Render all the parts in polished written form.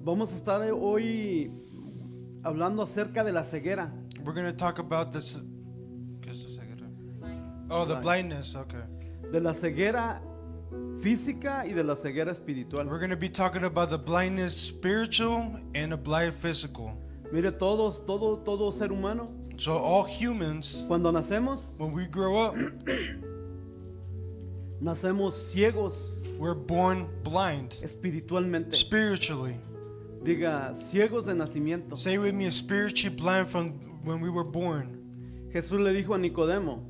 Vamos a estar hoy hablando acerca de la ceguera. We're going to talk about this. ¿Qué es la ceguera? Oh, the blindness. Okay. De la ceguera física y de la ceguera espiritual. We're going to be talking about the blindness spiritual and the blind physical. Mire, todo ser humano, So all humans, cuando nacemos, when we grow up, nacemos ciegos we're born blind espiritualmente. spiritually. Diga, ciegos de nacimiento. Say with me, spiritually blind from when we were born. Jesús le dijo a Nicodemo,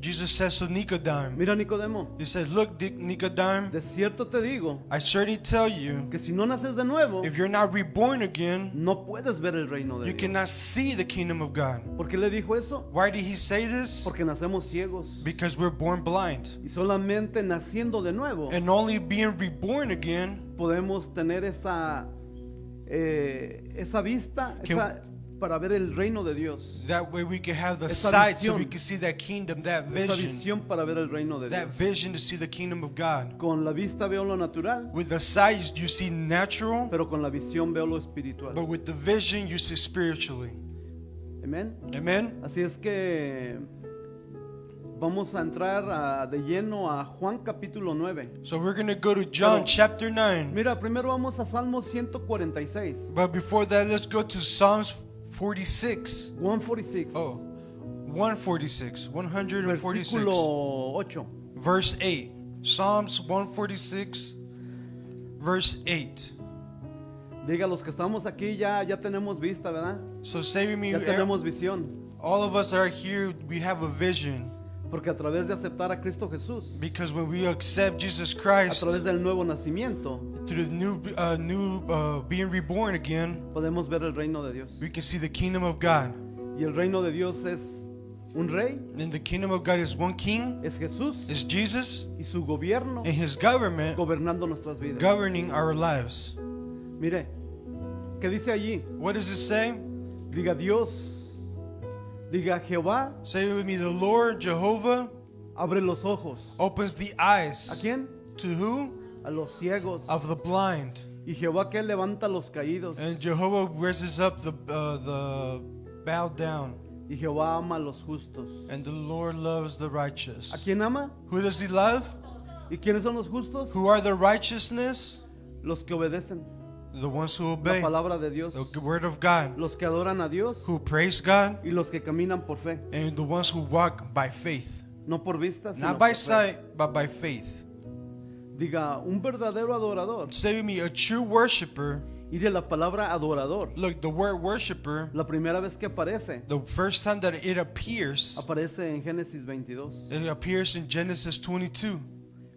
Jesus says to Nicodem, mira Nicodemo, he says, look, Nicodem, de cierto te digo I certainly tell you, que si no naces de nuevo, if you're not reborn again, no puedes ver el reino de you Dios. cannot see the kingdom of God. ¿Por qué le dijo eso? Why did he say this? Porque nacemos ciegos. Because we're born blind. Y solamente naciendo de nuevo And only being reborn again podemos tener esa vista para ver el reino de Dios. that way we can have the Esa sight so visión. we can see that kingdom, that Esa vision, visión para ver el reino de that Dios. vision to see the kingdom of God. Con la vista veo lo natural, With the sight you see natural, pero con la visión veo lo espiritual. but with the vision you see spiritually. Amén. Amen. Así es que vamos a entrar de lleno a Juan capítulo 9. So we're going to go to John Pero- chapter 9. Mira, primero vamos a Salmo 146. But before that, let's go to Psalms 46. 146. Oh, 146. 146. Versículo 8. Verse 8. Psalms 146, verse 8. Diga, los que estamos aquí ya tenemos vista, ¿verdad? So say with me, Ya tenemos visión. all of us are here, we have a vision. Porque a través de aceptar a Cristo Jesús, Because when we accept Jesus a Christ, través del nuevo nacimiento, through the new being reborn again, podemos ver el reino de Dios. we can see the kingdom of God. Y el reino de Dios es un rey, And the kingdom of God is one king, es Jesús is Jesus, y su gobierno and his government gobernando nuestras vidas. governing our lives. Mire, ¿qué dice allí? What does it say? Diga Dios, diga Jehová, Say with me, the Lord Jehovah abre los ojos. opens the ¿A eyes. quién? To who? A los ciegos. Of the blind. Y Jehová que levanta a los caídos. And Jehovah raises up the bowed down. Y Jehová ama a los justos. And the Lord loves the righteous. ¿A quién ama? Who does he love? ¿Y quiénes son los justos? Who are the righteousness? Los que obedecen The ones who la obey palabra de Dios. the word of God. Los que adoran a Dios Who praise God. y los que caminan por fe. And the ones who walk by faith. No por vista, sino Not by por fe. sight, but by faith. Diga, un verdadero adorador. Say with me, a true worshiper. Y de la palabra adorador, Look, the word worshiper, la primera vez que aparece, the first time that it appears, aparece en Génesis 22. it appears in Genesis 22.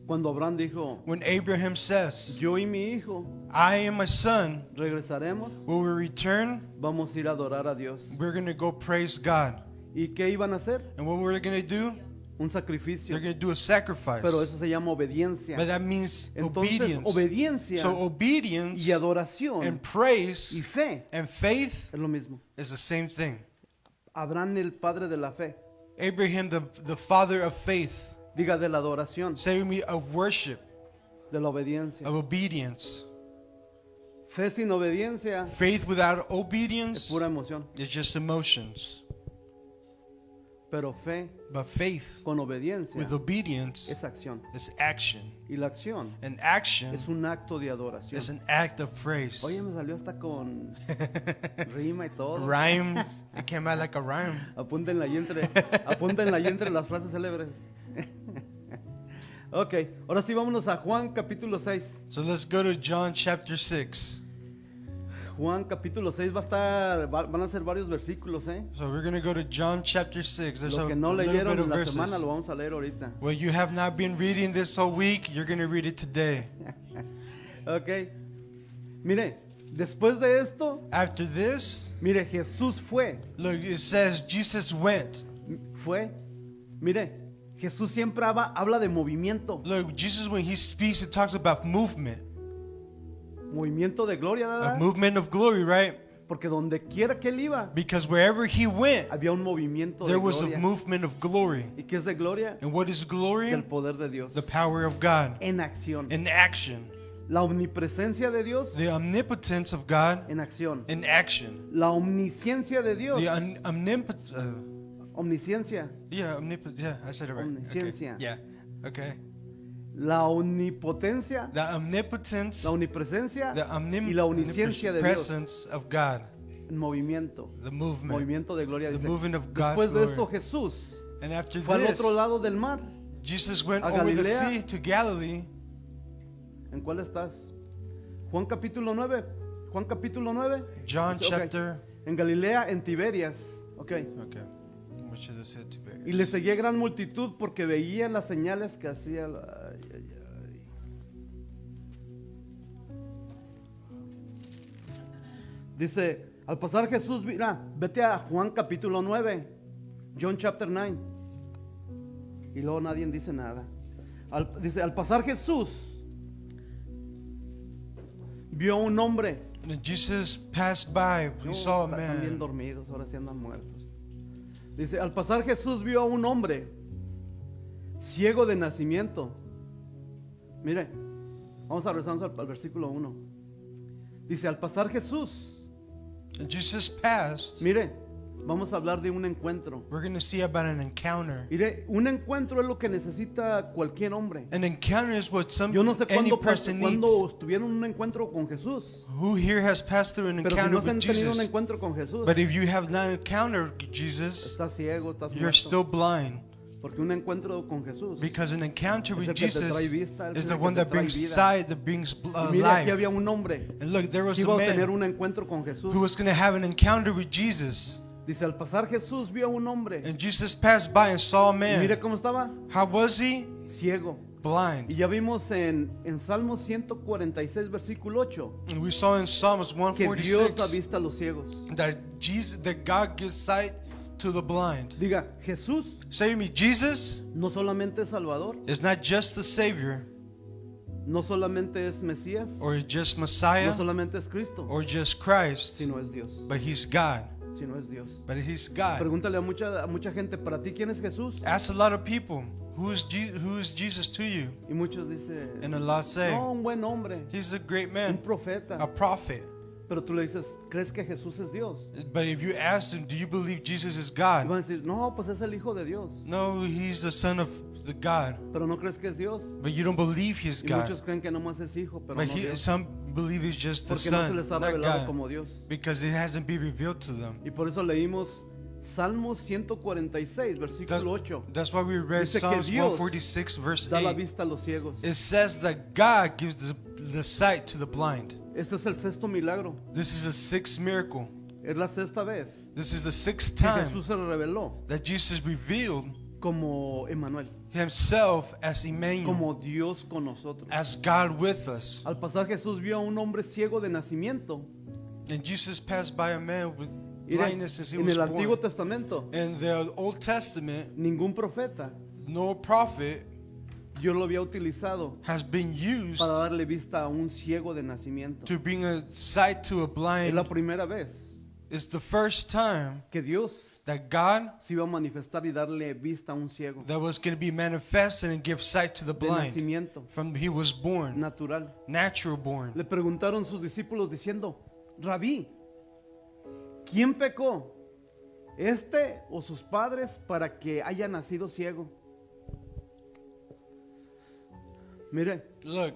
Cuando Abraham dijo, When Abraham says, yo y mi hijo I and my son, regresaremos, when we return, vamos a ir a adorar a Dios. we're going to go praise God. ¿Y qué iban a hacer? And what we're going to do? Un sacrificio. They're going to do a sacrifice. Pero eso se llama obediencia. But that means Entonces, obedience. obediencia So obedience y adoración and praise y fe and faith es lo mismo. is the same thing. Abraham, el padre de la fe. Abraham, the father of faith, Diga, de la adoración, say with me, of worship, de la obediencia. of obedience. Fe sin obediencia Faith without es obedience pura emoción. is just emotions. Pero fe But faith con obediencia with obedience es acción. is action. Y la acción And action es un acto de adoración. is an act of praise. Oye, me salió hasta con rima y todo. Rhymes. It came out like a rhyme. Apúntenla ahí entre las frases célebres. Ok, ahora sí vámonos a Juan capítulo 6. So let's go to John chapter 6. Juan capítulo 6 van a ser varios versículos, ¿eh? So we're going to go to John chapter 6. There's Lo a que no little leyeron bit of en la verses. semana lo vamos a leer ahorita. Well, you have not been reading this whole week. You're going to read it today. Ok, mire, después de esto, After this, mire, Jesús fue. look, it says Jesus went. Mire, Jesús siempre habla de movimiento. Look, Jesus, when he speaks, he talks about movement. Movimiento de gloria, A ¿verdad? movement of glory, right? Porque donde quiera que él iba, Because wherever he went, había un movimiento de there was a gloria. movement of glory. ¿Y qué es de gloria? And what is glory? Del poder de Dios. The power of God En acción. in action. La omnipresencia de Dios the omnipotence of God en acción. in action. La omnisciencia de Dios. The omnipotence. Omnisciencia. Yeah, yeah, I said it right. Okay. Omnisciencia. Yeah, okay. La omnipotencia. The omnipotence, La omnipresencia the y la omnisciencia de Dios omnipresence of God, en movimiento. the movement, Movimiento de gloria. the Dice, movement of God's después de glory. esto Jesús And after fue al this, otro lado del mar. Jesus went a over the Galilea. sea to Galilee. ¿En cuál estás? Juan capítulo 9. Juan capítulo 9. John Okay. chapter. En Galilea, en Tiberias. Ok. Okay. What should I say to bear? Y le seguía gran multitud porque veían las señales que hacía. Ay, ay, ay. Dice, al pasar Jesús, mira, vete a Juan capítulo 9. John chapter 9. Y luego nadie dice nada. Dice, al pasar Jesús, vio a un hombre. And Jesus passed by. He No, saw a están bien man. dormidos, ahora sí andan muertos. Dice, al pasar Jesús vio a un hombre ciego de nacimiento. Mire, vamos a regresar al versículo 1. Dice, al pasar Jesús, And Jesus passed. mire, vamos a hablar de un encuentro. We're going to see about an encounter. Mire, un encuentro es lo que necesita cualquier hombre. An encounter is what Yo no sé any cuándo person needs. tuvieron un encuentro con Jesús. Who here has passed through an Pero si encounter no se han with tenido un Jesus? encuentro con Jesús, But if you have not encountered Jesus, estás ciego, estás you're muerto. still blind. Porque un encuentro con Jesús. Because an encounter Es with el que te Jesus trae vista, es is el the que one te that trae brings vida. sight, that brings Y mira, aquí life. había un hombre And look, there was que a iba a tener man un encuentro con Jesús. who was going to have an encounter with Jesus. Dice, al pasar Jesús vio a un hombre. And Jesus passed by and saw a Y man. mire cómo estaba, How was he? ciego. Y Blind. ya vimos en Salmos 146, versículo 8, And we saw in Psalms que Dios da 146 vista a los ciegos. that God gives sight to the blind. Diga, Jesús Say to me, Jesus no solamente es Salvador, is not just the Savior, no solamente es Mesías, or just no Messiah, solamente es Cristo, or just Christ, sino es Dios, but He's God. sino es Dios. But He's God. Pregúntale a mucha gente, ¿para ti quién es Jesús? Ask a lot of people, who is Jesus to you? Y muchos dicen, And a lot say, no, un buen hombre, He's a great un man, profeta. a prophet. Pero tú le dices, ¿crees que Jesús es Dios? But if you ask them, do you believe Jesus is Y God? van a decir, no, pues es el Hijo de Dios. No, He's the Son of the God. Pero no crees que es Dios. But you don't believe He's Y God. muchos creen que nomás es hijo, pero But no Dios. some believe He's just the Porque no se Son, les ha not revelado God. como Dios. Because it hasn't been revealed to them. Y por eso leímos Salmos 146, versículo 8. That's why we read Dice que Psalms Dios 146, verse Da la 8. vista a los ciegos. It says that God gives the sight to the blind. Este es el sexto milagro. This is the sixth miracle. Es la sexta vez This is the sixth que time Jesús se reveló that Jesus revealed como Emmanuel, Himself as Emmanuel, como Dios con nosotros. as God with us. Al pasar Jesús vio a un hombre ciego de nacimiento. And Jesus passed by a man with Mire, blindness as he en was el Antiguo born. Testamento, In the Old Testament, ningún profeta no prophet Dios lo había utilizado has been used para darle vista a un ciego de nacimiento. to bring a sight to a Es la blind. primera vez It's the first time que Dios that God se iba a manifestar y darle vista a un ciego that was going to be manifested and give sight to the de blind nacimiento from he was born, natural. natural born. Le preguntaron sus discípulos diciendo, Rabí, ¿quién pecó? ¿Este o sus padres para que haya nacido ciego? Mire, Look,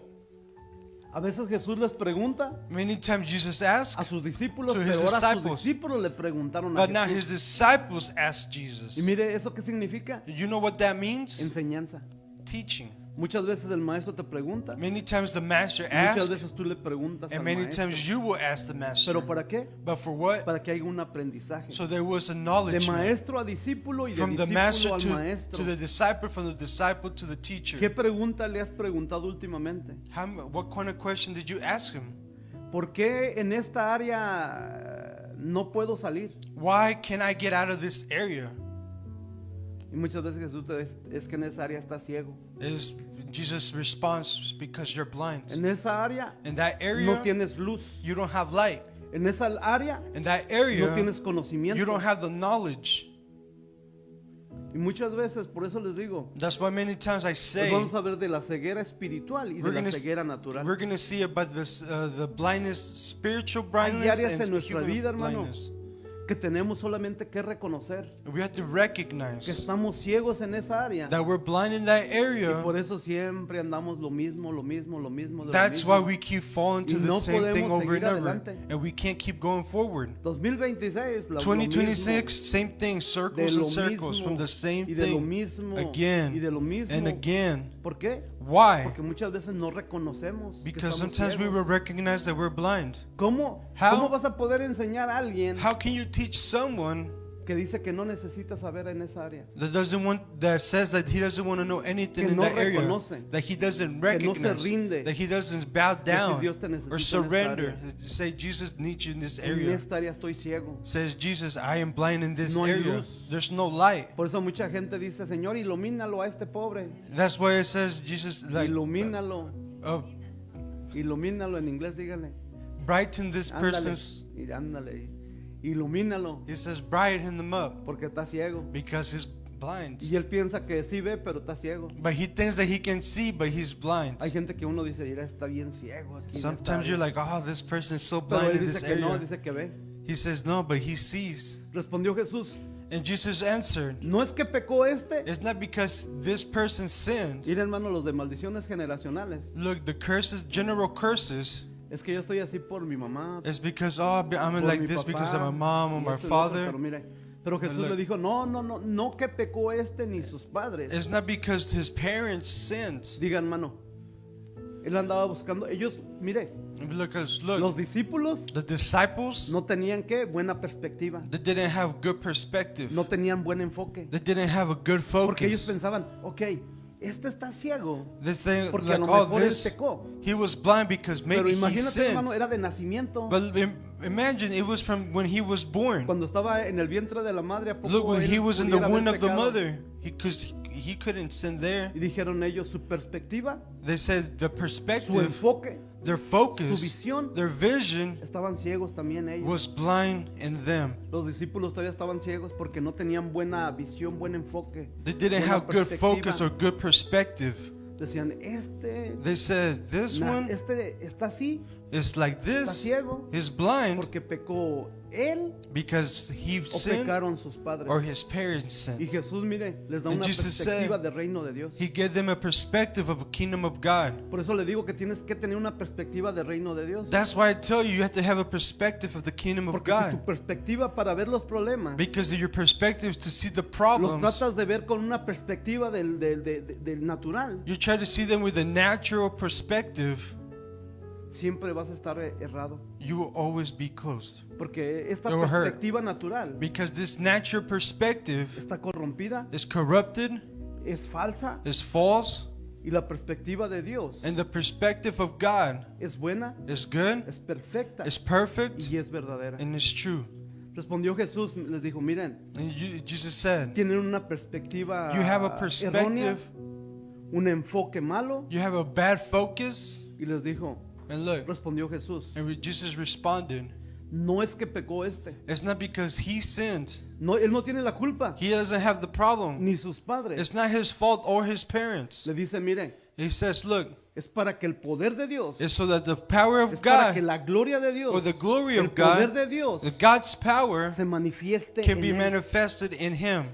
a veces Jesús les pregunta many times Jesus asked, a sus discípulos, To pero his ahora sus disciples. discípulos le preguntaron a but now his Jesús. disciples asked Jesus. Y mire, ¿eso qué significa? You know what that means? Enseñanza. Teaching. Muchas veces el maestro te pregunta, Many times the master muchas asks, veces tú le preguntas al and many maestro. times you will ask the master. ¿Pero para qué? But for what? Para que haya un aprendizaje. So there was De acknowledgement maestro a discípulo y de from the master discípulo al to maestro. the disciple, from the disciple to the teacher. ¿Qué pregunta le has preguntado últimamente? What kind of question did you ask him? ¿Por qué en esta área no puedo salir? Why can I get out of this area? Y muchas veces Jesús te dice, es que en esa área estás ciego. Is Jesus' response because you're blind? En esa área In that no area, tienes luz. you don't have light. En esa área In that no area, tienes conocimiento. you don't have the knowledge. Y Y muchas veces, por eso les digo, That's why many times I pues say vamos a ver de la ceguera espiritual y de we're la gonna, ceguera natural. we're gonna see about this, the blindness, spiritual Hay blindness áreas and en nuestra human vida, hermano, blindness. que tenemos solamente que reconocer We have to que recognize estamos ciegos en esa área. that we're blind in that Y area. por eso siempre andamos lo mismo, lo mismo, lo mismo. De lo That's mismo. why we keep falling to Y the no same thing podemos over and seguir over, adelante. and we can't keep going forward. 2026, lo 2026, mismo, same thing, de circles lo and circles mismo, from the same y de lo thing mismo, again y de lo mismo. and again. ¿Por qué? Why? Porque muchas veces no reconocemos que Because estamos sometimes we ciegos. will recognize that we're blind. ¿Cómo How? vas a poder enseñar a alguien How can you teach someone que dice que no necesita saber en esa área? that says that he doesn't want to know anything Que in no that area, reconoce, that he doesn't que no se recognize, rinde, that he doesn't bow si down Dios te necesita en or esta surrender, área. to say Jesus needs you in this En area. esta área estoy ciego. Says Jesus, I am blind in this No hay area. luz. There's no light. Por eso mucha gente dice, Señor, ilumínalo a este pobre. That's why it says Jesus like Ilumínalo. uh, Ilumínalo en inglés, díganle. brighten this Ándale. person's. Y ándale. Ilumínalo. He says brighten them up Porque está ciego. because he's blind. Y él piensa que sí ve, pero está ciego. But he thinks that he can see, but he's blind. Hay gente que uno dice, mira, está bien ciego aquí. en esta Sometimes área". you're like, oh, this person is so Pero blind él in dice this que no, area. dice que ve. He says no, but he sees. Respondió Jesús, And Jesus answered, no es que pecó este. it's not because this person sinned. Mira, hermano, los de maldiciones generacionales. Look, the curses, general curses, Es que yo estoy así por mi mamá. is because, oh, I'm por like mi this papá, because of my mom or y my esto y lo otro, father. Pero mire, pero Jesús look. le dijo, no que pecó este ni sus padres. It's not because his parents sinned. Diga, hermano, él andaba buscando, ellos, mire, Look, los discípulos the disciples, no tenían que buena perspectiva, they didn't have good perspective. no tenían buen enfoque, They didn't have a good porque ellos focus. pensaban, ok, este está ciego, They think porque a like, lo oh, mejor él this, pecó. he was blind because Pero maybe he imagínate, hermano, sinned. era de nacimiento. But imagine it was from when he was born. Cuando estaba en el vientre de la madre, ¿a poco Look, when él he was in the pudiera womb haber of the pecado? mother, because he couldn't sin there. Y dijeron ellos, su perspectiva, They said the su perspective, enfoque, their su focus, visión, their vision estaban ciegos también ellos. was blind in them. Los discípulos todavía estaban ciegos porque no tenían buena visión, buen enfoque. They didn't buena have good perspectiva. focus or good perspective. Decían, este They said, this one está así, is like está this, ciego, is blind porque pecó él because he o sinned pecaron sus padres. or his parents Y sinned. Jesús, mire, les da And una Jesus perspectiva said- del reino de Dios. He gave them a perspective of a kingdom of God. Por eso le digo que tienes que tener una perspectiva del reino de Dios. That's why I tell you, you have to have a perspective of the kingdom of Porque si tu God. perspectiva para ver los problemas Because of your perspective is to see the los problems. tratas de ver con una perspectiva del natural, You try to see them with a natural perspective, siempre vas a estar errado. you will always be closed. Porque esta It will hurt. perspectiva natural Because this natural perspective está corrompida, is corrupted, es falsa, is false, y la perspectiva de Dios and the perspective of God es buena, is good, es perfecta is perfect, y es verdadera. and is true. Respondió Jesús, les dijo, miren, And Jesus said, tienen una perspectiva you have a errónea, perspective, un enfoque malo, you have a bad focus, y les dijo, and look, respondió Jesús, and Jesus responded, no es que pecó este, it's not because he sinned. no, él no tiene la culpa, He doesn't have the problem. ni sus padres. It's not his fault or his parents. Le dice, mire, He says, look, es para que el poder de Dios, it's so that the power es of para que God la gloria de or Dios, the glory el of poder God, de Dios the God's power se manifieste can en be él. manifested in him.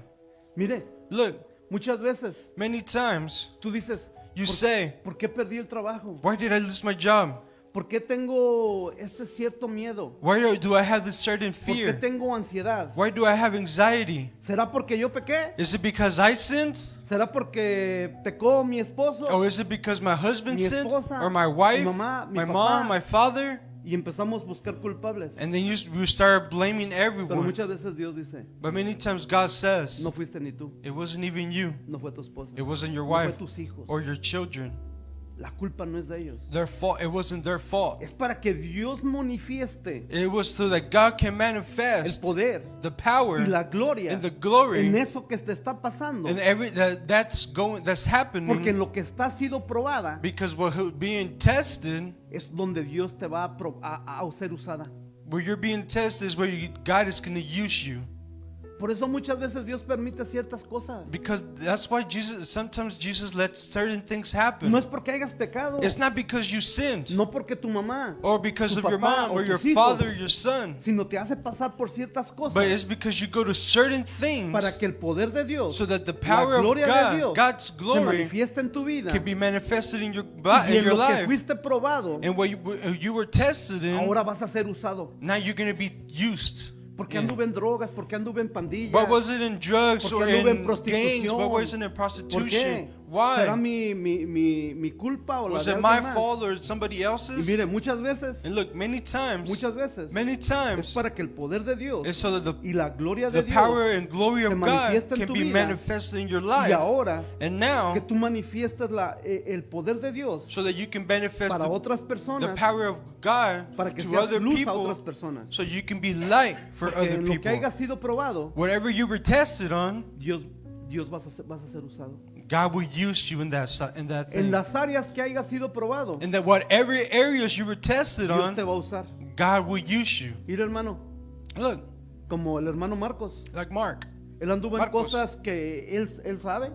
Mire, Look, muchas veces many times tú dices, you say, ¿por qué perdí el trabajo? why did I lose my job? ¿Por qué tengo este cierto miedo? Why do I have this certain ¿Por qué fear? tengo ansiedad? Why do I have anxiety? ¿Será porque yo pequé? Is it because I sinned? ¿Será porque pecó mi esposo? Or is it because my husband Mi sinned? esposa, Or my wife? mi mamá, mi my papá. mom? My father? Y empezamos a buscar culpables. And then we start blaming Pero everyone. muchas veces Dios dice, But many times God says, no fuiste ni tú, it wasn't even you. no fue tu esposa, It wasn't your no fue wife tus hijos. or your children. La culpa no es de ellos. Their fault. It wasn't their fault. Es para que Dios manifieste It was so that God can el manifest poder the power y la gloria and the glory en eso que te está pasando. and that's Porque en happening, lo que está sido probada because what being tested, es donde Dios te va a ser usada. where you're being tested is where God is going to use you. Por eso muchas veces Dios permite ciertas cosas. Because that's why sometimes Jesus lets certain things happen. No es porque hayas pecado, It's not because you sinned, no porque tu mamá, or because tu of your papá mom, o or your tus hijos, father, or your son, sino te hace pasar por ciertas cosas but it's because you go to certain things para que el poder de Dios, so that the la power of gloria de God, Dios, God's se glory, manifiesta en tu vida can be manifested in your y in en your lo que life. fuiste probado, And what you were tested in, ahora vas a ser usado. now you're going to be used. Porque in. anduve en drogas, porque anduve en pandillas. What was it in drugs Porque or anduve en in prostitución. gangs? What was it in ¿Por prostitution? qué? ¿Será Why? mi culpa o la Was de it alguien my más? fault or somebody Y else's? mire, muchas veces And look, many times es para que el poder de Dios it's so that y la gloria de the power Dios and glory se of God manifiesta en can tu be vida. manifested in your Y life. ahora And que now, tú manifiestas el poder de Dios so that you can manifest para the otras personas, power of God para que to seas other luz a otras people, personas. so you can be light for Porque other en lo que people. haya sido probado, Whatever you were tested on, Dios vas a ser usado. God will use you in that En thing. las áreas que haya sido probado, And that whatever areas you were tested Dios te on, va a usar. God will use you. Mira, hermano, Look, como el hermano Marcos, like Mark. él anduvo en Marcos. cosas que él sabe,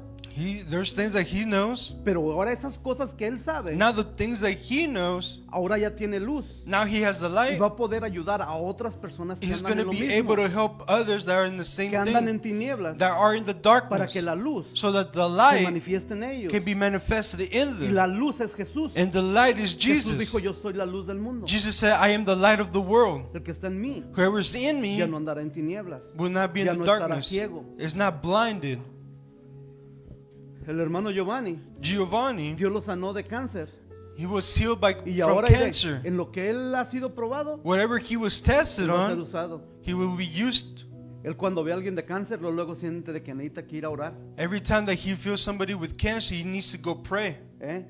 There's things that he knows. pero ahora esas cosas que él sabe, Now the things that he knows, ahora ya tiene luz now he has the y light. va a poder ayudar a otras personas que He's andan going en to lo be mismo, able to help others that are in the same que andan en thing, tinieblas, that are in the para darkness, que la luz so that the se light manifieste en ellos. can be manifested in Y them. la luz es Jesús. And the light is Jesús Jesus. dijo, yo soy la luz del mundo. Jesus said, I am the light of the world. El que está en mí Whoever's in me ya no andará en tinieblas. will not be Ya in the no estará darkness. ciego. Is not blinded. El hermano Giovanni, Giovanni, Dios lo sanó de cáncer. he was healed Y from ahora mire, cancer. en lo que él ha sido probado, Whatever he was tested va a ser on, usado. he will be used. Él cuando ve a alguien de cáncer, luego siente de que necesita que ir a orar. Every time that he feels somebody with cancer, he needs to go pray. ¿Eh?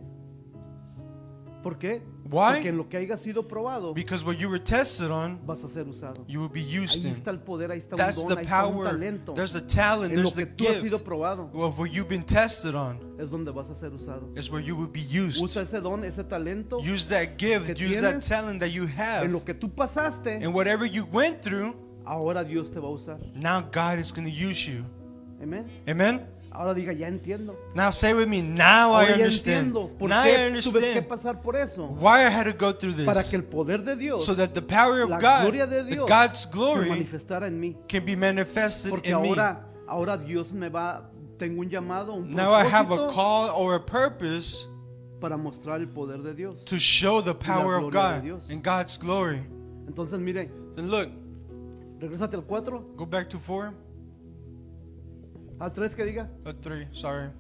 ¿Por qué? Why? Porque en lo que haya sido probado, Because what you were tested on, vas a ser usado. you will be used Ahí in. está el poder, ahí está un That's don, the ahí está un power. talento. There's the talent. En lo There's que the tú has sido gift probado of what you've been tested on. es donde vas a ser usado. Is where you will be used. Usa ese don, ese talento Use that gift. que Use that tienes, talent that you en have. lo que tú pasaste. And whatever you went through, Ahora Dios te va a usar. now God is going to use you. Amén. Amen? Ahora diga, ya entiendo. Now say with me, now I Ahora ya understand. entiendo por Now I qué tuve que understand pasar por eso. why I had to go through Para this. que el poder de Dios, So that the power of la God, gloria de the Dios, God's se glory, manifestara en mí. can be manifested Porque in me. ahora Dios tengo un llamado, un Now I have a propósito call or a purpose para mostrar el poder de Dios. to show the power of gloria de God Dios. and God's glory. Entonces, mire, And look, regrésate al 4, go back to 4 al 3 que diga. or 3, sorry.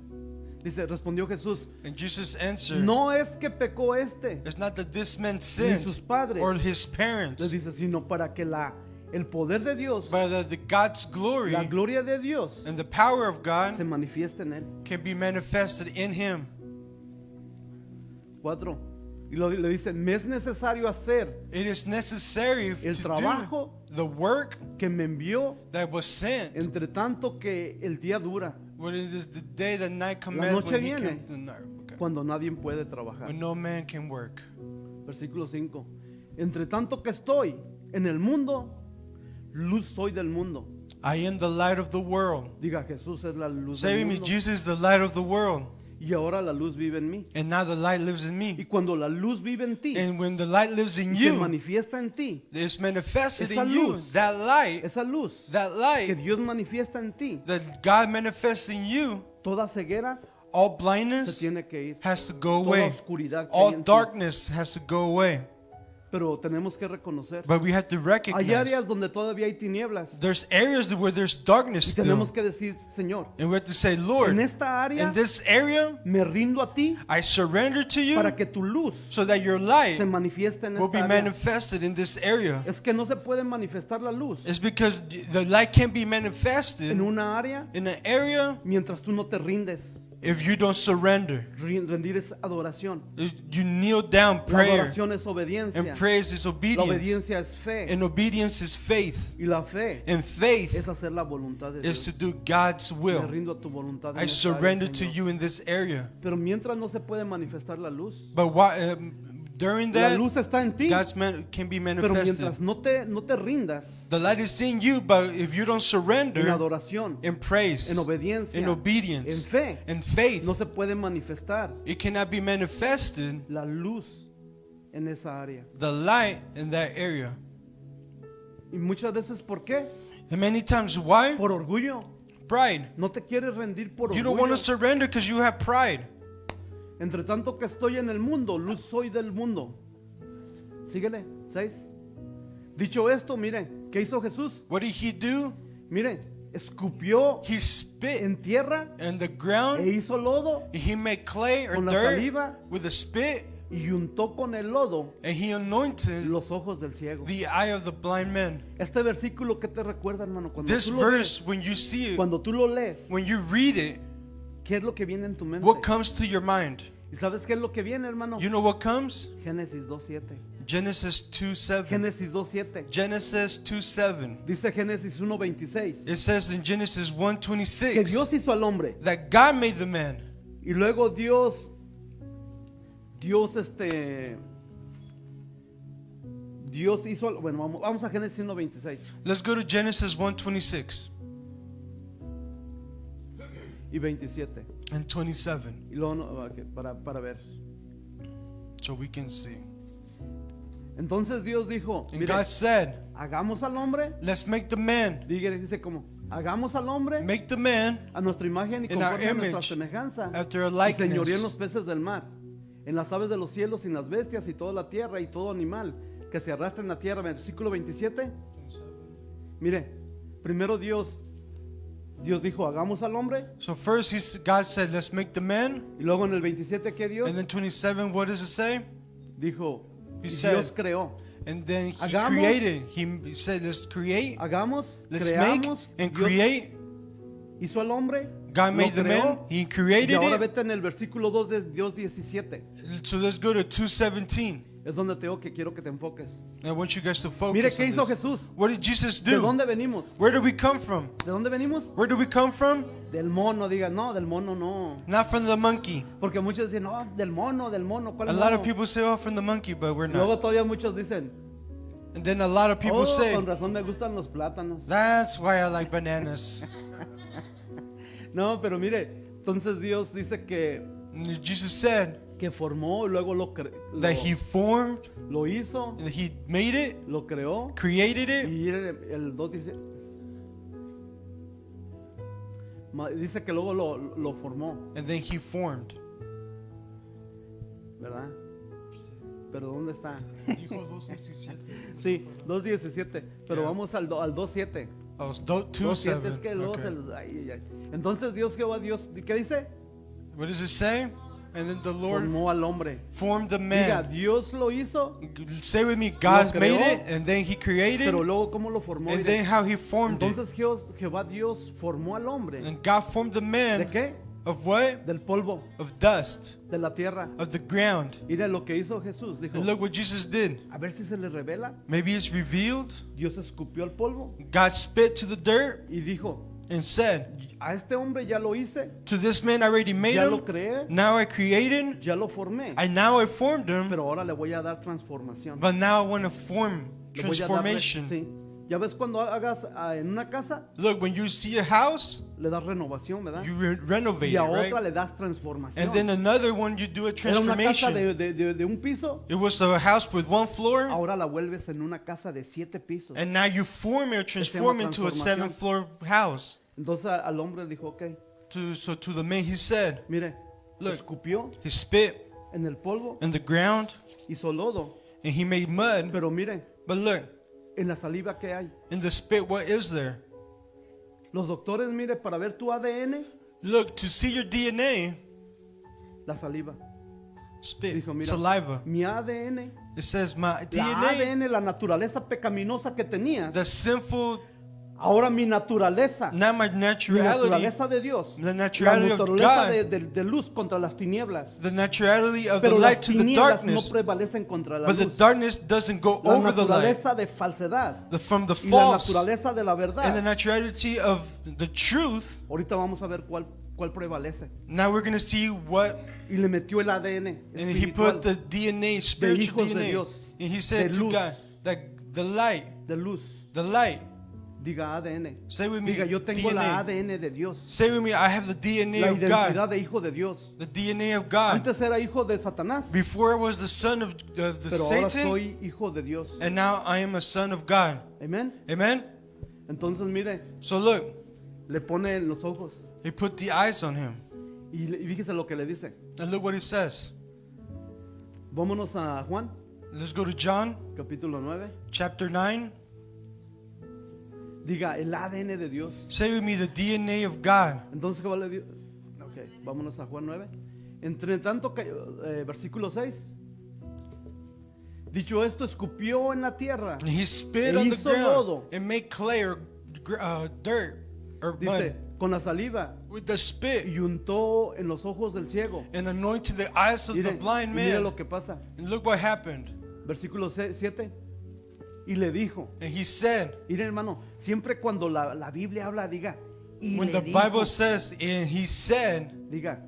Dice, respondió Jesús, And Jesus answered, no es que pecó este, it's not that this man ni sinned sus padres. or his parents, Les dice, sino para que el poder de Dios, but that the God's glory la gloria de Dios, and the power of se God manifieste en él. can be manifested in him. 4. Y le dice, me es necesario hacer It is necessary el to trabajo do the work que me envió, that was sent entre tanto que el día dura, when it is the day that night la cometh noche when he viene comes the night. Okay. cuando nadie puede trabajar. When no man can work. Versículo 5. Entre tanto que estoy en el mundo, luz soy del mundo. I am the light of the world. Diga, Jesús es la luz Say del with me, mundo. Jesus is the light of the world. Y ahora la luz vive en mí. And now the light lives in Y me. cuando la luz vive en ti, And when the light lives in y se you, manifiesta en ti, it's manifested esa in you. luz, That light, esa luz that que light Dios manifiesta en ti, that God manifests in you, toda ceguera all se blindness tiene que ir. has to go Toda away. oscuridad que hay All en ti. darkness has to go away. Pero tenemos que reconocer. But we have to Hay recognize áreas donde todavía hay tinieblas. there's areas where there's darkness Y still. tenemos que decir, Señor, And we have to say, Lord, en esta área in this area, me rindo a ti I surrender to you para que tu luz so that your se light manifieste en will be esta área. manifested in this area. Es que no se puede manifestar la luz It's because the light can be manifested en una área in an area mientras tú no te rindes. if you don't surrender. Rendir es adoración. You kneel down, La prayer, adoración es obediencia. and praise is La obedience. obediencia es fe. And obedience is faith. Y la fe And faith es hacer la voluntad de is Dios. to do God's Me will. rindo a tu voluntad en I esta área, surrender to Señor. you in this area. Pero mientras no se puede manifestar la luz, But During La that, luz está en ti, can be pero manifested. mientras no te rindas The light is in you, but if you don't en surrender adoración, in praise, en obediencia, in obedience, en fe, in faith, no se puede manifestar it cannot be manifested, la luz en esa área. the light in that area. Y muchas veces, ¿por qué? And many times, why? Por orgullo. Pride. No te quieres rendir por You don't want orgullo. to surrender because you have pride. Entre tanto que estoy en el mundo, luz soy del mundo. Síguele, 6. Dicho esto, mire, ¿qué hizo Jesús? What did he do? Mire, escupió He spit en tierra in the e ground. hizo lodo He made clay or con la dirt saliva with a spit, y untó con el lodo and he anointed los ojos del ciego. the eye of the blind man. Este versículo, ¿qué te recuerda, hermano? Cuando This tú lo verse, lees, when you see it, cuando tú lo lees, when you read it, ¿qué es lo que viene en tu mente? what comes to your mind? ¿Y sabes qué es lo que viene, hermano? You know what comes? Génesis 2:7. Genesis 2:7. Génesis 2:7. Genesis 2:7. Dice Génesis 1:26 It says in Genesis que 1:26 Dios hizo al hombre that God made the man. y luego Dios hizo bueno, vamos a Génesis 1:26 Let's go to Genesis 1:26 y 27 and 27 y luego para ver. so we can see. Entonces Dios dijo, And mire, God said, hagamos al hombre, let's make the man. dice como, hagamos al hombre Make the man a nuestra imagen y in our conforme a nuestra image, semejanza, after our y señoría en los likeness. peces del mar, en las aves de los cielos, y en las bestias y toda la tierra y todo animal que se arrastra en la tierra. Versículo 27. Mire, primero Dios dijo, hagamos al hombre, So first God said, let's make the man. y luego en el 27, ¿qué Dios? And then 27, what does it say? Dijo, He y said, Dios creó. And then he Hagamos. created. He said, let's create. Hagamos, Let's make creamos, and Dios create. hizo al hombre, God lo made the man. creó, He y created ahora it. vete en el versículo 2 de Dios 17. So let's go to 2:17. Es donde te digo que quiero que te enfoques. I want you guys to focus Mire qué on hizo this. Jesús. What did Jesus ¿De do? dónde venimos? Where did we come from? ¿De dónde venimos? Where did we come from? Del mono, diga, no, del mono no. Not from the monkey. Porque muchos dicen, no, del mono, ¿cuál A mono? lot of people say, oh, from the monkey, but we're Luego not. todavía muchos dicen, And then a lot of people oh, say, con razón me gustan los plátanos. that's why I like bananas. No, pero mire, entonces Dios dice And Jesus said que formó, y luego that he formed, lo hizo, that he made it, lo creó, created it. y el 2 dice, dice que luego lo formó, And then he formed. ¿verdad? Pero ¿dónde está? Sí, 2:17, pero Yeah. vamos al 2:7. Oh, it's 2:7 es 2:7. que luego Okay. ay. Entonces Dios, Jehová Dios, ¿qué dice? What does it say? And then the Lord Formó al hombre. formed the Diga, man. Dios lo hizo, Say with me, God creó, made it, and then he created, pero luego ¿cómo lo formó? and Diga, then how he formed it. entonces Jehová Dios formó al hombre. And God formed the ¿De man qué? of what? Del polvo, Of dust, de la tierra. of the ground. Mira lo que hizo Jesús. Dijo, And look what Jesus did. a ver si se le revela. Maybe it's revealed. Dios escupió el polvo God spit to the dirt y dijo, and said, a este hombre ya lo hice, to this man I already made ya lo him. creé, Now I created, ya lo formé. now I formed him, Pero ahora le voy a dar transformación. but now I want to form Le voy a dar transformation. sí. Ya ves cuando hagas en una casa, Look, when you see a house, le das renovación, ¿verdad? you renovate Y it, a right? otra le das transformación. And then another one, you do a Era una casa transformation. de un piso, It was a house with one floor, ahora la vuelves en una casa de 7 pisos. and now you form it, transform into a transformación. 7-floor house. Entonces al hombre dijo, ok, So to the man, he said, mire, Look. escupió he spit en el polvo, in the ground, hizo lodo, and he made mud. pero mire, But look, en la saliva que hay. in the spit, what is there? Los doctores, mire, para ver tu ADN, Look, to see your DNA, la saliva. spit, Dijo, mira, saliva. mi ADN, It says my la DNA, ADN, la naturaleza pecaminosa que tenía, the sinful, ahora mi naturaleza, not my mi naturality, naturaleza de Dios, the la naturality of naturaleza God, de luz contra las tinieblas. the naturality of the Pero las light to the tinieblas no darkness. prevalecen contra la But the luz. darkness doesn't go La over the light. naturaleza de falsedad From the y la false naturaleza de la and the verdad. naturality of the truth. Ahorita vamos a ver cuál prevalece. Now we're going to see what y le metió el ADN And he put the DNA, spiritual hijos de DNA. Dios, And he said de to luz. God, that the light, de luz. Diga ADN. Say with me, Diga, yo tengo la DNA. ADN de Dios. Say with me, I have the DNA La of identidad God. de hijo de Dios. The DNA of God. Antes era hijo de Satanás, Before I was the son of the pero ahora Satan, soy hijo de Dios. and now I am a son of God. Amén. Amen? Entonces mire, So look, le pone en los ojos he put the eyes on him. y fíjese lo que le dice. And look what he says. Vámonos a Juan, Let's go to John capítulo 9. chapter 9. Diga, el ADN de Dios. Say with me, the DNA of God. Entonces, ¿qué vale Dios? Ok, vámonos a Juan 9. Entre tanto, versículo 6. Dicho esto, escupió en la tierra. And he spit E on the hizo ground lodo. and made clay or dirt or Dice, mud con la saliva. with the spit Y untó en los ojos del ciego. and anointed the eyes of Mire, the blind y mire man. lo que pasa. And look what happened. Versículo 7. Y le dijo. And he said, Mire, hermano, siempre cuando la Biblia habla, diga. Y when le the dijo, Bible says, and he said, diga,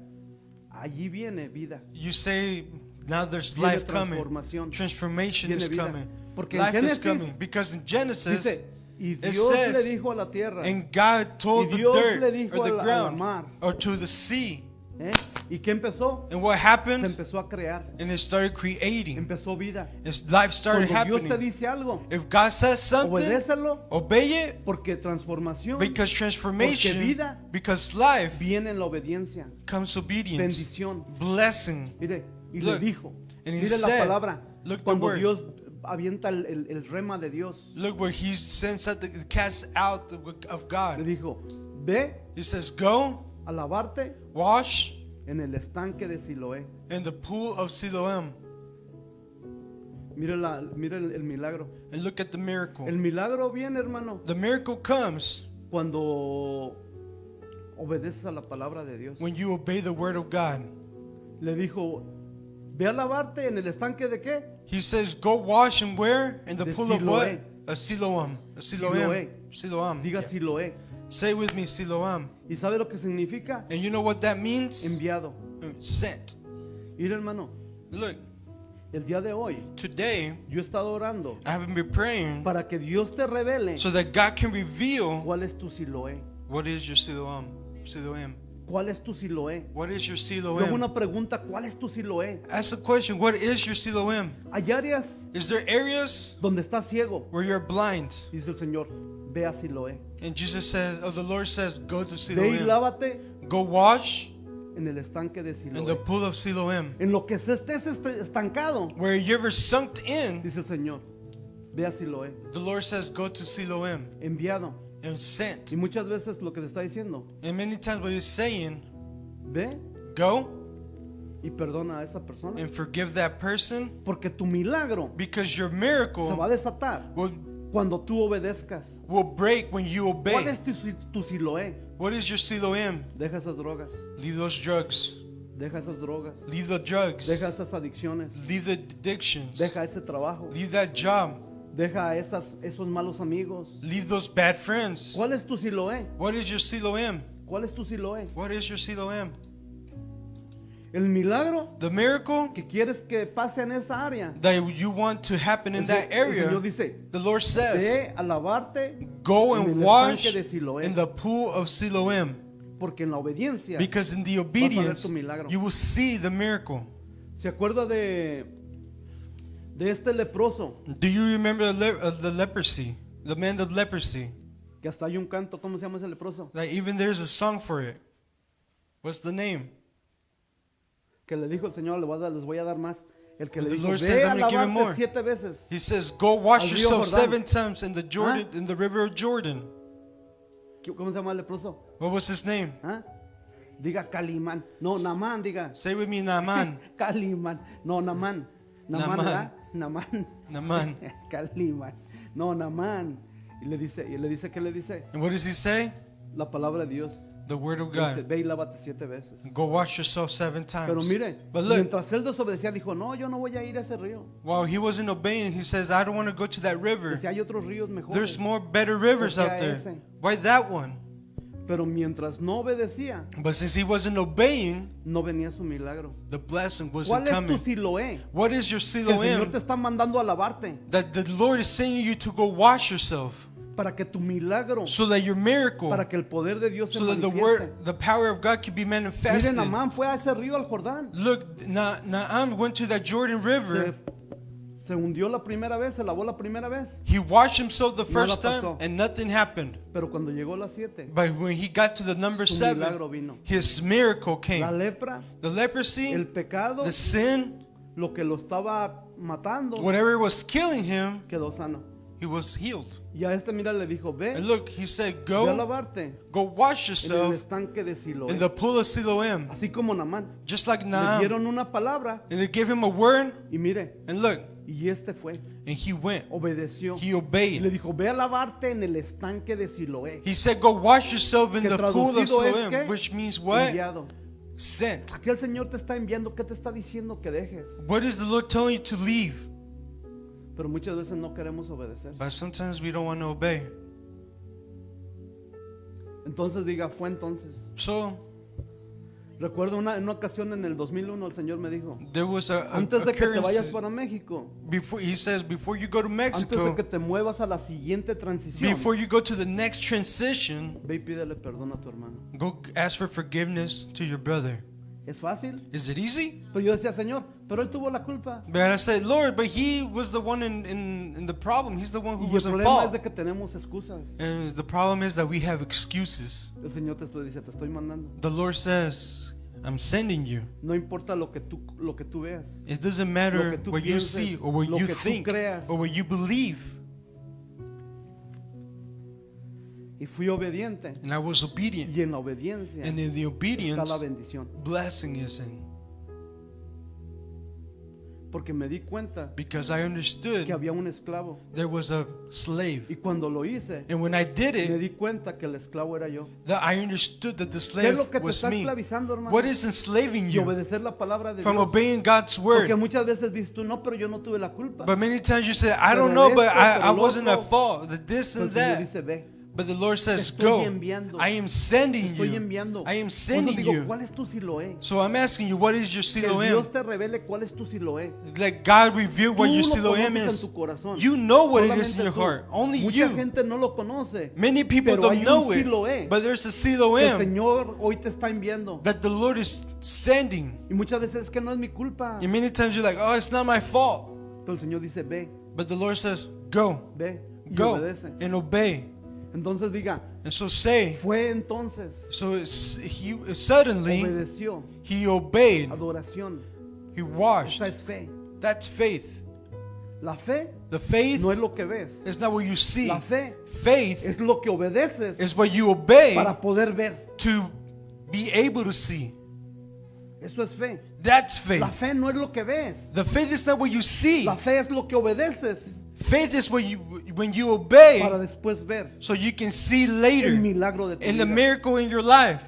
allí viene vida. you say, now there's Viene life coming. transformación. Transformation Viene is vida. coming. Porque en Life is Génesis coming. Because in Genesis, Dice, y it Dios says, le dijo a la tierra. and God told Y the Dios dirt le dijo or the a la ground mar. or to the sea. ¿eh? ¿Y qué empezó? And what Se happened? empezó a crear. And it started creating. Empezó vida. Its life started Cuando Dios te happening. dice algo, If God says something, obedécelo, obey it. porque transformación Because Porque transformation, vida because life viene en la obediencia. comes obedience, Bendición. blessing. Mire, y Look, le dijo. and he Mire la said, palabra. look the Cuando word. Dios avienta el rema de Dios, Look where he sends out casts out of le God. dijo, ve He says, go, a lavarte wash en el estanque de Siloé. in the pool of Siloam. Mire, mire el milagro. And look at the miracle. El milagro viene, hermano, The miracle comes cuando obedeces a la palabra de Dios. when you obey the word of God. Le dijo, ve a lavarte en el estanque de qué? He says, go wash and where? In the De pool of what? Siloé. A Siloam. A Siloam. Siloé. Siloam. Diga Yeah. Siloé. Say with me, Siloam. ¿Y sabe lo que significa? And you know what that means? Enviado. Sent. Mira, hermano, Look, el día de hoy today yo he estado orando I haven't been praying para que Dios te revele so that God can reveal cuál es tu Siloé. what is your Siloam. Siloam. ¿Cuál es tu Siloé? What is your Yo hago Siloam? una pregunta, ¿cuál es tu Siloé? Ask the question, what is your Siloam? Hay áreas Is there areas donde estás ciego, where you're blind? dice el Señor, ve a Siloé. And Jesus says, or the Lord says, go to Ve y Siloam. lávate Go wash en el estanque de in the Siloé. pool of Siloam. En lo que estés estancado, Where you ever sunk in, dice el Señor, ve a Siloé. the Lord says, go to Siloam. Enviado. And sent. Y muchas veces lo que te está diciendo, And many times what he's saying, ve go y perdona a esa persona. and forgive that person Porque tu milagro because your se va a miracle desatar cuando tú obedezcas. will break when you ¿Cuál obey. es tu Siloé? What is your Siloam? Deja esas drogas. Leave those drugs. Deja esas drogas. Leave the drugs. Deja esas adicciones. Leave the addictions. Deja ese trabajo. Leave that job. Deja esos malos amigos. Leave those bad friends. ¿Cuál es tu Siloé? What is your Siloam? ¿Cuál es tu Siloé? What is your Siloam? El milagro The miracle que quieres que pase en esa área. that you want to happen in that El Señor area, dice, the Lord says, ve a lavarte go en and el wash estanque de Siloé. in the pool of Siloam. Porque en la obediencia, Because in the ver obedience, tu milagro. you will see the miracle. ¿se acuerda de este leproso? Do you remember the leprosy? The man of leprosy? Que hasta hay un canto, ¿cómo se llama ese leproso? Like even there's a song for it. What's the name? Que le dijo el Señor, les voy a dar más. El que le The dijo, Lord ve says, a "I'm gonna give him more." lavarte 7 veces. He says, go wash Al río yourself Jordán. 7 times in the Jordan, in the river of Jordan. ¿Cómo se llama el leproso? What was his name? ¿Ah? Diga Calimán. No, Namán, diga. Say with me, Naaman. Calimán. No, Namán. Namán, Namán. ¿verdad? Namán. Naaman. Calimán. No, Namán. Y le dice, ¿qué le dice? And what does he say? La palabra de Dios. The word of Dice, God. ve y lávate 7 veces. Go wash yourself 7 times. Pero mire, But look, mientras él desobedecía, dijo, no, yo no voy a ir a ese río. while he wasn't obeying, he says, I don't want to go to that river. Dice, hay otros ríos mejores. There's more better rivers Porque out a there. ese. Why that one? Pero mientras no obedecía, But since he wasn't obeying, no venía su milagro. the blessing ¿Cuál wasn't es tu coming. Siloé? What is your Que el Señor te Siloam? está mandando a lavarte That the Lord is sending you to go wash yourself, para que tu milagro, so that your miracle, para que el poder de Dios se so that manifieste. the power of God can be Miren, manifested. Naamán fue a ese río al Jordán. Look, Naaman went to that Jordan Se, River. se hundió la primera vez, se lavó la primera vez. He washed himself the No la first time, pasó. and nothing happened. Pero cuando llegó las 7, But when he got to the number su 7, milagro vino. his miracle La came. lepra, The leprosy, el pecado, the sin, lo que lo estaba matando, whatever was killing him, quedó sano. he was healed. Y a este, mira, le dijo, ve, And look, he said, ve a go lavarte wash en el yourself estanque de Siloé. in the pool of Siloam. Así como Naamán. Just like Le Naaman. dieron una palabra And they gave him a word, y mire, and look, y este fue, and he went. obedeció. He Y le obeyed. dijo, ve a lavarte en el estanque de Siloé. He said, go wash yourself in Que the pool of traducido es Siloam, ¿qué? which means what? Enviado. Sent. Aquí el Señor te está enviando, ¿qué te está diciendo que dejes? What is the Lord telling you to leave? Pero muchas veces no queremos obedecer. But sometimes we don't want to obey. Entonces diga, fue entonces. So Recuerdo en una ocasión en el 2001 el Señor me dijo, there was a antes de que te vayas occurrence para México, before, he says, before you go to antes de Mexico, que te muevas a la siguiente transición, before you go to the next transition, ve y pídele perdón a tu hermano. go ask for forgiveness to your brother. ¿Es fácil? Is it easy? Pero yo decía, Señor, pero él tuvo la culpa. But I said, Lord, but he was the one in the problem. He's the one who Y el was in problema es fault. de que tenemos excusas. And the problem is that we have excuses. El Señor te dice, te estoy mandando. The Lord says, I'm sending you. No importa lo que tú veas. It doesn't Lo matter que tú what you pienses, see or what lo you que tú think creas. or what you believe. Y fui obediente. And I was obedient. Y en la obediencia And in the está obedience, la bendición. blessing is in. Porque me di cuenta Because I understood que había un esclavo. there was a slave. Y cuando lo hice, And when I did me it, di cuenta que el esclavo era yo. that I understood that the ¿Qué es slave lo que te was está me. esclavizando, hermano? What is enslaving Y you obedecer la palabra de from Dios. obeying God's Porque word? muchas veces dices tú, no, pero yo no tuve la culpa. But many times you say, I Pero don't know, but esto, I pero lo wasn't at otro. fault. That this Pero el and Señor that. dice, ve, But the Lord says, estoy go. enviando. I am sending estoy you. enviando. I am Por eso sending digo, you. ¿cuál es tu Siloé? So I'm asking you, what is your Que Dios Siloam? te revele cuál es tu Siloé. Let God reveal what Tú your lo Siloam conoces en is. tu corazón. You know what it is in Solamente your tú. heart. Only Mucha you. gente no lo conoce. Many people Pero hay don't know un it. Siloé But there's a que el Siloam Señor hoy te está enviando. that the Lord is sending. Y muchas veces es que no es mi culpa. And many times you're like, oh, it's not my fault. Pero el Señor dice, ve, But the Lord says, go. ve y Go obedece. and obey. Entonces diga, And so say, fue entonces, so suddenly obedeció, he obeyed. adoración. He washed. Esa es fe. That's faith. La fe The faith no es lo que ves. is not what you see. La fe Faith es lo que obedeces is what you obey para poder ver. to be able to see. Eso es fe. That's faith. La fe no es lo que ves. The faith is not what you see. La fe es lo que obedeces Faith is when you obey para después ver so you can see el later milagro de tu in the vida. miracle in your life.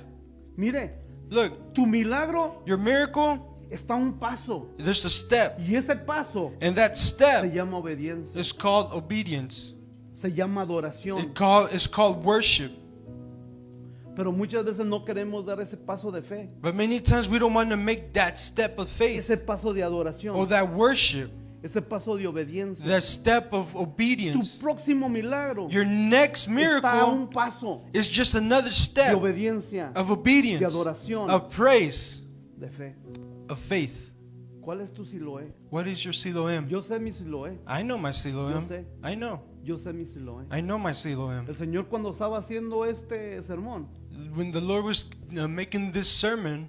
Mire, Look, tu milagro your miracle, está a un paso there's a step. y ese paso And that se step llama obediencia, is called obedience. se llama adoración. It's called worship. Pero muchas veces no queremos dar ese paso de fe, But many times we don't want to make that step of faith ese paso de adoración, or that worship, ese paso de obediencia. that step of Tu obedience. próximo milagro Your next está a miracle un paso is just another de step obediencia, of obedience, de adoración. of praise, de fe. of faith. ¿Cuál es tu Siloé? What is your Siloam? Yo sé mi Siloé. I know my Siloam. Yo sé. I know. Yo sé mi Siloé. I know my Siloam. El Señor cuando estaba haciendo este sermón, When the Lord was making this sermon,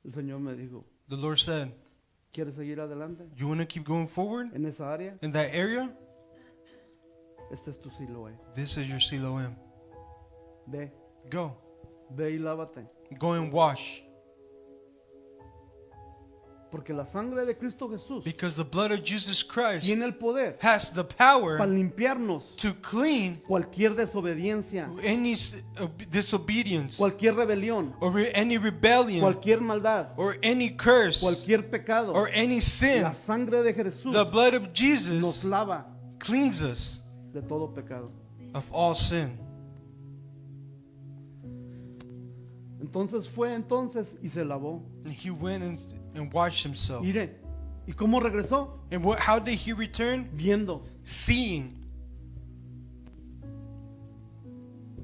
el Señor me dijo, the Lord said, ¿quieres seguir adelante you want to keep going forward en esa área? in that area? Este es tu Siloé. This is your Siloam. Ve, Go. ve y lávate. Go and wash. Porque la sangre de Cristo Jesús Because the blood of Jesus Christ tiene el poder has the power para limpiarnos to clean cualquier desobediencia, any disobedience cualquier rebelión, or any rebellion cualquier maldad, or any curse cualquier pecado. or any sin. La sangre de Jesús The blood of nos Jesus lava cleans us de todo pecado. of all sin. Entonces fue y se lavó. And he went and washed himself. Mire, ¿y cómo regresó? And how did he return? Viendo, Seeing.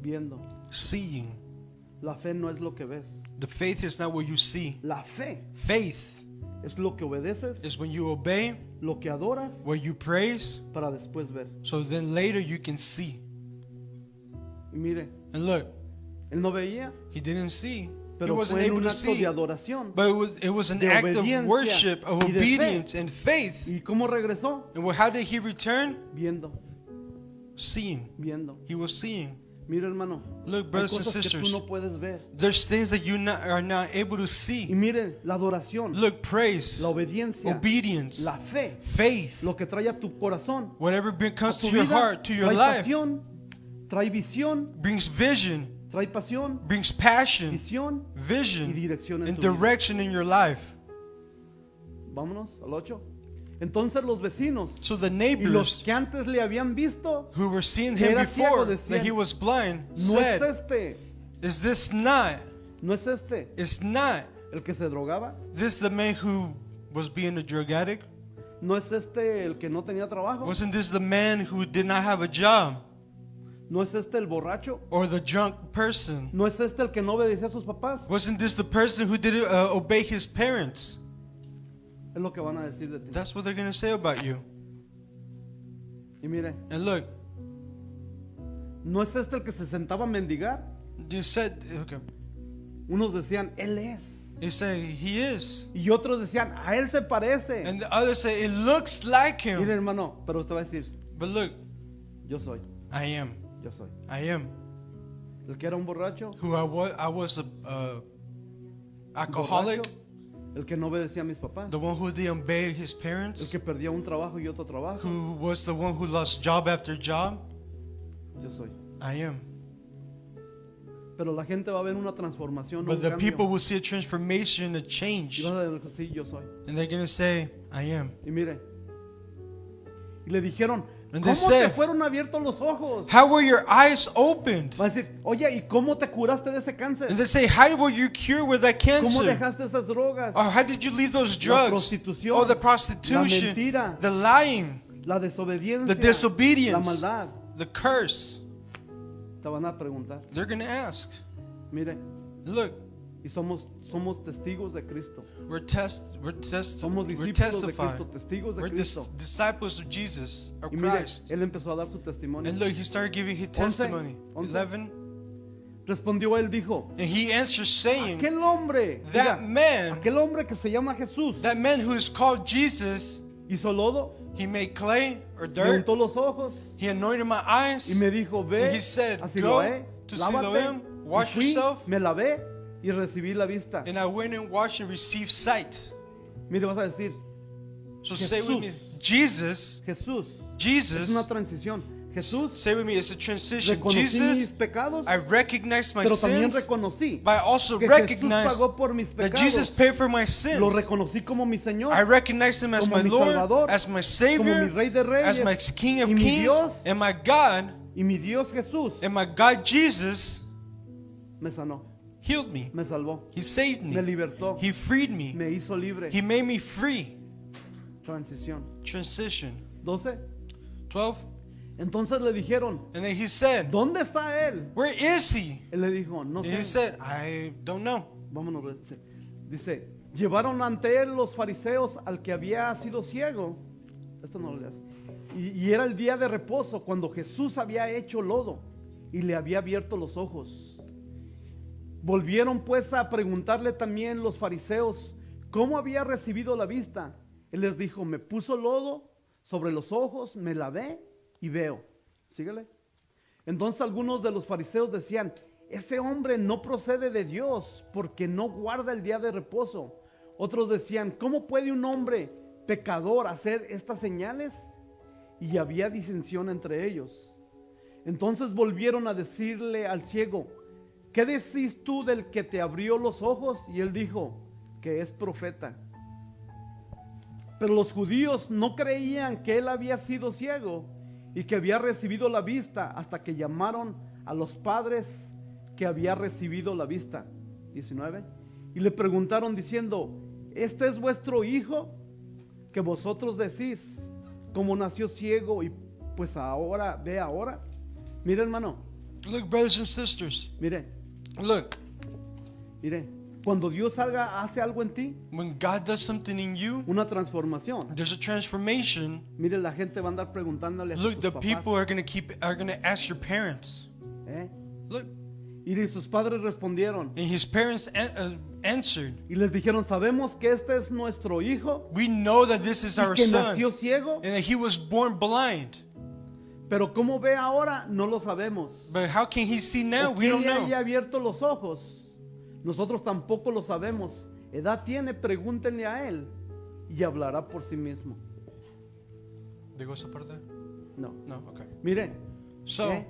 viendo. Seeing. La fe no es lo que ves. The faith is not what you see. La fe Faith es lo que obedeces, is when you obey, lo que adoras, where you praise, para después ver. so then later you can see. Y mire, And look, él no veía, he didn't see. He pero wasn't fue en able un to acto de see. adoración. But it was an de act of obediencia worship, of y de fe. obedience and faith. ¿Y cómo regresó? And how did he return? Viendo, Seeing. viendo. He was seeing. Mira, hermano, Look, hay brothers and cosas que tú sisters, no puedes ver. there's things that you are not able to Y see. miren, la adoración, Look, praise, la obediencia, obedience, la fe, faith, lo que trae a tu corazón, whatever a comes tu to your vida, heart, to your trae life, pasión, trae visión, brings vision, trae pasión, brings passion, visión y vision, dirección en and tu vida. direction in your life. Vámonos al 8. Entonces los vecinos So the y los neighbors que antes le habían visto, who were seeing que him era ciego, before, that he decían, was blind, no es said, este, is this not, no es este it's not, el que se drogaba, this the man who was being a drug addict? no es este el que no tenía trabajo, Wasn't this the man who did not have a job? no es este el borracho, Or the drunk person? no es este el que no obedecía a sus papás. Wasn't this the person who didn't obey his parents? Es lo que van a decir de ti. That's what they're going to say about you. Y mire, And look, no es este el que se sentaba a mendigar. you said, okay, Unos decían, él es. you said he is. Y otros decían, a él se parece. And the others say, it looks like Mire, him. hermano, pero usted va a decir, But look, yo soy, I am. yo soy. I am. El que era un borracho, Who I was a alcoholic. borracho, el que no obedecía a mis papás, The one who didn't obey his el parents. que perdía un trabajo y otro trabajo, Who was the one who lost job after job. yo soy. I am. Pero la gente va a ver una transformación, But un the cambio. people will see a transformation, a Y change. vas a decir, sí, yo soy. And they're going to say, I am. Y mire, y le dijeron, And they ¿cómo te say, fueron abiertos los ojos? how were your eyes opened? Va a decir, oye, ¿y cómo te curaste de ese cáncer? And they say, how were you cured with that ¿Cómo cancer? dejaste esas drogas? Or how did you leave those La drugs? prostitución, Oh, the la prostitution, mentira, the lying, la desobediencia, the disobedience, la maldad. the curse. Te van a preguntar. They're going to ask, Mire, look, y somos testigos de Cristo. Somos we're discípulos de testifying. Cristo, testigos de We're Cristo. disciples of Jesus, of Y mire, Christ. él empezó a dar su testimonio. And look, he started giving his 11, testimony. 11. Respondió él, dijo, And he answered saying, aquel hombre, that diga, man, aquel hombre que se llama Jesús, that man who is called Jesus, hizo lodo, he made clay or me dirt. untó los ojos He anointed my eyes. y me dijo, ve And he said, a go Siloé, to lávate. Siloam, Y wash fui, yourself. me lavé y recibí la vista. And I went and washed and received sight. Mire, vas a decir, So say with me, Jesús. Jesus, Jesús. Jesus, Es una transición. Jesús, say with me, it's a transition. reconocí mis Jesus, pecados, I recognize my pero también sins, reconocí but I also que Jesús recognize pagó por mis that Jesus pecados. paid for my Lo sins. reconocí como mi Señor, I recognize him as como my mi Lord, Salvador, as my como Savior, mi Rey de Reyes, as my King of y mi Kings, Dios, and my God, y mi Dios Jesús and my God Jesus me sanó, healed me. me salvó, He saved me me. libertó, He freed me. me hizo libre. He made me free. Transición. Transition. 12. 12. Entonces le dijeron, And then he said, ¿dónde está él? where is he? Él le dijo, no And he sé. said, I don't know. Vámonos. Dice, llevaron ante él los fariseos al que había sido ciego. Esto no lo leas. Y era el día de reposo cuando Jesús había hecho lodo y le había abierto los ojos. Volvieron pues a preguntarle también los fariseos cómo había recibido la vista. Él les dijo, me puso lodo sobre los ojos, me lavé y veo. Síguele. Entonces algunos de los fariseos decían, ese hombre no procede de Dios porque no guarda el día de reposo. Otros decían, ¿cómo puede un hombre pecador hacer estas señales? Y había disensión entre ellos. Entonces volvieron a decirle al ciego, ¿qué decís tú del que te abrió los ojos? Y él dijo, que es profeta. Pero los judíos no creían que él había sido ciego y que había recibido la vista hasta que llamaron a los padres que había recibido la vista. 19. Y le preguntaron diciendo, ¿este es vuestro hijo que vosotros decís, como nació ciego y pues ahora ve ahora? Mire, hermano, Look, brothers and sisters. mire, Look, cuando Dios hace algo en ti, when God does something in you, una transformación, there's a transformation. mire, la gente va a andar preguntándole a Look, sus the papás, people are gonna ask your parents. ¿eh? Look, Y sus padres respondieron and his parents answered, y les dijeron, sabemos que este es nuestro hijo we know that this is y our que son, nació ciego, and that he was born blind. pero cómo ve ahora no lo sabemos. But how can he see now? ¿O We quién don't le haya know. abierto los ojos? Nosotros tampoco lo sabemos. Edad tiene, pregúntenle a él y hablará por sí mismo. Digo esa parte? No, No, okay. miren, So,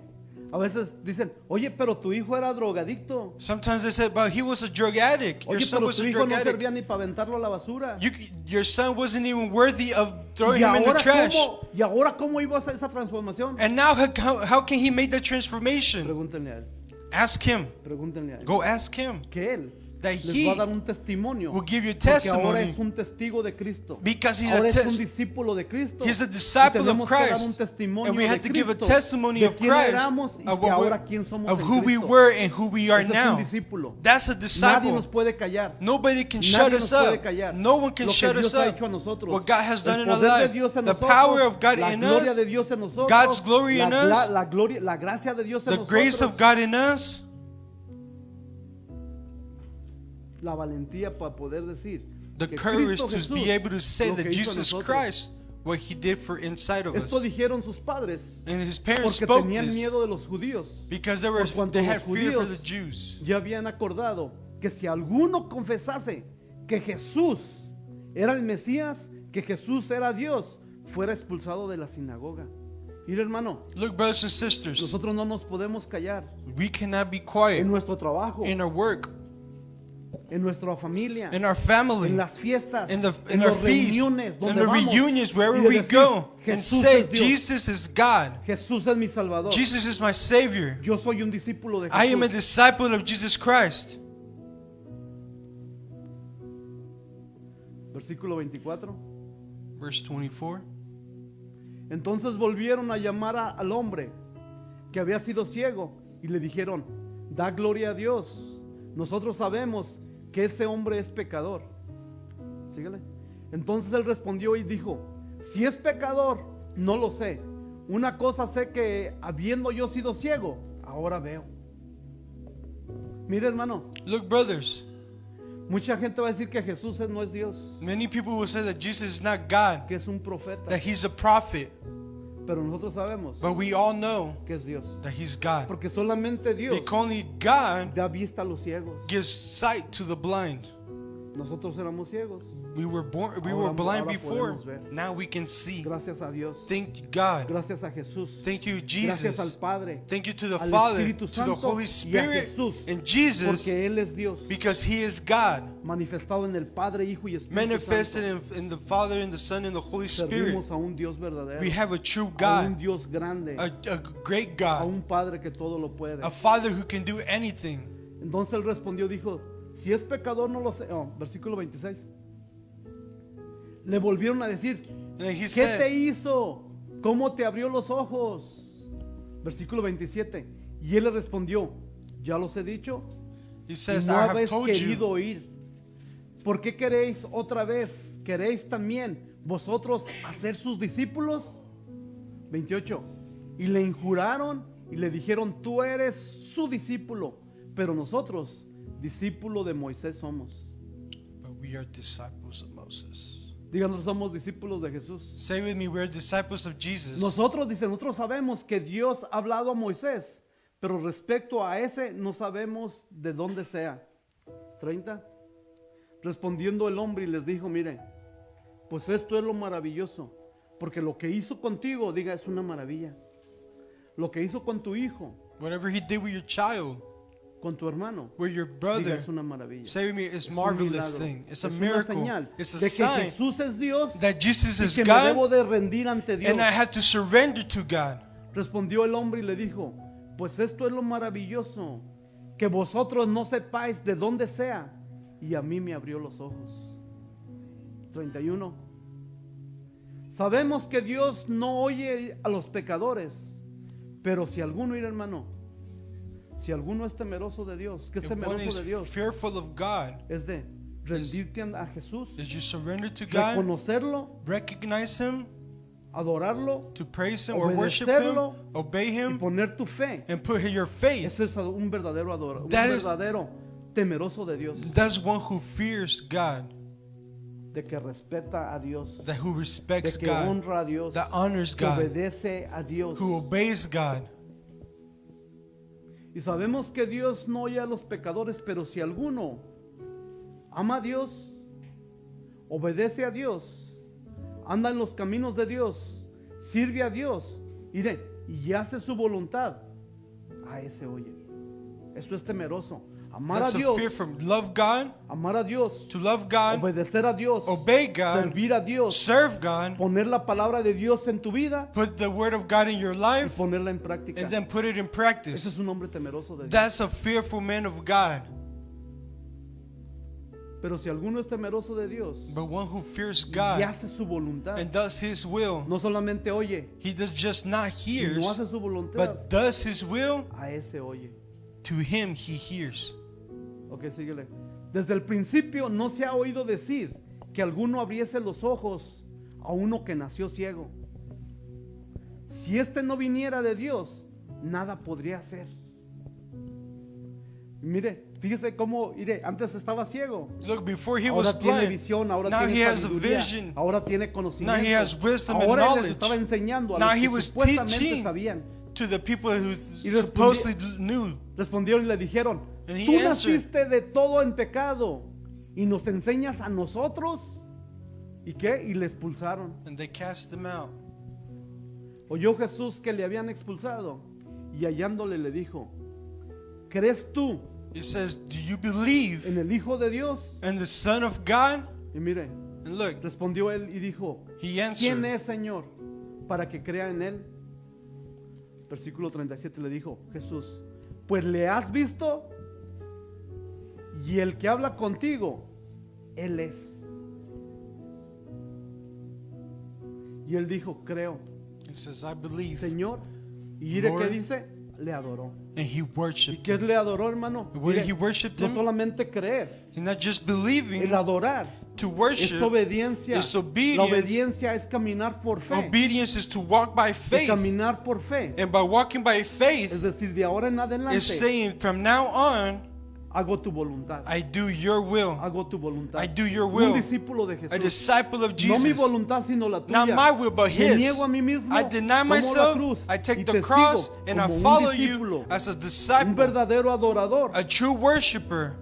a veces dicen, oye, pero tu hijo era drogadicto. sometimes they said, but he was a drug addict. Your Oye, son pero was tu a hijo drug no addict. servía ni para aventarlo a la basura. Your son wasn't even worthy of throwing ¿Y him in the ahora, trash. ¿Y ahora cómo iba a hacer esa transformación? And now, how can he make that transformation? Pregúntenle a él, Ask him. pregúntenle a él. Go ask him. Que él That les he va a dar un testimonio. will give you Porque ahora testimony es un testigo de Cristo. because he's Ahora a es un discípulo de Cristo. he's a Y disciple tenemos of que dar un Christ. testimonio And we de have to give a Cristo, testimony de of quién Christ, éramos y of, que what ahora quién somos of en who we Cristo. were and who we are Ese es now. un discípulo. That's a Nadie disciple. nos puede callar. Nobody can Nadie shut nos us puede up. callar. No one can Lo que shut Dios us ha up. hecho a nosotros. What God has done El in our poder de life. Dios en The nosotros, power of God la in gloria us. de Dios en nosotros, God's glory in us. la gracia de Dios en The nosotros, grace of God in us. la valentía para poder decir The que courage Cristo to Jesús be able to say lo que that hizo en Jesus nosotros. Christ, what he did for inside of Esto us. dijeron sus padres And his parents porque spoke tenían this miedo de los judíos. because they Por cuanto had los fear for judíos the Jews. ya habían acordado que si alguno confesase que Jesús era el Mesías, que Jesús era Dios, fuera expulsado de la sinagoga. Mira, hermano, Look, brothers and sisters, nosotros no nos podemos callar we cannot be en quiet nuestro trabajo, in our work, en nuestra familia, in our family, en las fiestas, in en our las feasts, reuniones in donde the vamos, reunions, wherever y de we decir, go, and Jesús say, es Dios, Jesus is God. Jesús es mi Salvador, Jesus is my Savior. yo soy un discípulo de I am a Jesús. disciple of Jesus Christ. Versículo 24. Verse 24. Entonces volvieron a llamar al hombre que había sido ciego y le dijeron, da gloria a Dios, nosotros sabemos que ese hombre es pecador. Síguele. Entonces él respondió y dijo, si es pecador, no lo sé. Una cosa sé, que habiendo yo sido ciego, ahora veo. Mire, hermano, Look, brothers, mucha gente va a decir que Jesús no es Dios, many people will say that Jesus is not God, que es un profeta, that he's a prophet, pero nosotros sabemos but we all know que es Dios, that he's God. porque solamente Dios Because only God da vista a los ciegos. gives sight to the blind. Nosotros éramos ciegos. We were Ahora- blind ahora before. podemos ver. Now we can see. Gracias a Dios. Thank God. Gracias a Jesús. Thank you, Gracias al Jesus. Padre. Thank you to the al Father, Espíritu to the Santo Holy y a Spirit, Jesús, and Jesus, Porque Él es Dios. because He is God, Manifestado en el Padre, Hijo y Espíritu manifested Santo. in the Father, and the Son, and the Holy Spirit. Servimos a un Dios verdadero. We have a true A un God, Dios grande. a great A God, un Padre que todo lo puede. a Father who can do anything. Entonces Él respondió, dijo, si es pecador no lo sé. Versículo 26. Le volvieron a decir, And then He ¿qué te said, hizo? ¿Cómo te abrió los ojos? Versículo 27. Y él le respondió, ya los he dicho, He y says, no I have habéis told querido you. oír. ¿Por qué queréis otra vez? ¿Queréis también vosotros hacer sus discípulos? 28. Y le injuraron y le dijeron, tú eres su discípulo, pero nosotros, discípulo de Moisés somos. But we are disciples of Moses. Díganos, somos discípulos de Jesús. Say with me, we are disciples of Jesus. Nosotros, dice, nosotros sabemos que Dios ha hablado a Moisés, pero respecto a ese no sabemos de dónde sea. 30. Respondiendo el hombre y les dijo, mire, pues esto es lo maravilloso, porque lo que hizo contigo, diga, es una maravilla. Lo que hizo con tu hijo, Whatever He did with your child, con tu hermano, with your diga, brother, es una maravilla. say with me, it's Es un marvelous milagro. thing. It's a Es una miracle. señal It's a de que sign Jesús es Dios that Jesus y is que me debo God, de rendir ante Dios. and I have to surrender to God. Respondió el hombre y le dijo, pues esto es lo maravilloso, que vosotros no sepáis de dónde sea, y a mí me abrió los ojos. 31. Sabemos que Dios no oye a los pecadores, pero si alguno, mira hermano, si alguno es temeroso de Dios, ¿qué es If one temeroso is de Dios? fearful of God, Es de rendirte a Jesús, is you surrender to God, reconocerlo, recognize Him, adorarlo to praise Him or worship Him, obedecerlo, obey y Him, poner tu fe. and put your faith. Ese es un verdadero adorador, un That is- verdadero temeroso de Dios, That's one who fears God, de que respeta a Dios, that who respects de que God, honra a Dios, that honors que God, obedece a Dios. who obeys God. Y sabemos que Dios no oye a los pecadores, pero si alguno ama a Dios, obedece a Dios, anda en los caminos de Dios, sirve a Dios y hace su voluntad, a ese oye. Eso es temeroso. Amar a That's a Dios, fear from love God, amar a Dios, to love God, obedecer a Dios, obey God, servir a Dios, serve God, poner la palabra de Dios en tu vida put the word of God in your y life, ponerla en práctica. and then put it in Ese practice. es un hombre temeroso de Dios. That's a fearful man of God. Pero si alguno es temeroso de Dios But one who fears y God hace su voluntad, and does His will, no solamente oye, he does just not si hears, no hace su voluntad, but does His will. a ese oye. To him he hears. Ok, síguele. Desde el principio no se ha oído decir que alguno abriese los ojos a uno que nació ciego. Si este no viniera de Dios, nada podría hacer. Mire, fíjese cómo, mire, antes estaba ciego. Look, before he Ahora was tiene blind, visión, ahora now he tiene has a sabiduría, vision. ahora tiene conocimiento. Now he has wisdom and ahora él les knowledge. estaba enseñando a Now los he que was supuestamente teaching sabían. to the people who Y respondí- supposedly knew. Respondieron y le dijeron, And he tú answered. naciste de todo en pecado y nos enseñas a nosotros. ¿Y qué? Y le expulsaron. And they cast him out. Oyó Jesús que le habían expulsado y hallándole le dijo, ¿crees tú He says, do you believe en el Hijo de Dios? in the Son of God? Y mire, And look, respondió él y dijo, he ¿quién answered, es, Señor, para que crea en él? Versículo 37 le dijo Jesús, pues le has visto y el que habla contigo, él es. Y él dijo, creo, he says, I believe. Señor. Y mire Lord. qué dice, le adoró. And he ¿Y worshipped qué him. le adoró, hermano? Where Mire, he worshipped no him, solamente creer, and not just believing, el adorar to es worship. obediencia. is La obedience. obediencia es caminar por fe. Obedience is to walk by Y faith. caminar por fe. And by walking by Es faith, decir, de ahora en is adelante saying, from now on, hago tu voluntad. I do your will. Hago tu voluntad. I do your Un will. discípulo de A Jesús. disciple of No mi Jesus. voluntad, sino la Not tuya. my will, but Me his. niego a mí mismo. I deny tomo la myself. cruz I y take te the cross sigo and I como un follow discípulo, you as a un disciple, verdadero adorador, a true worshiper,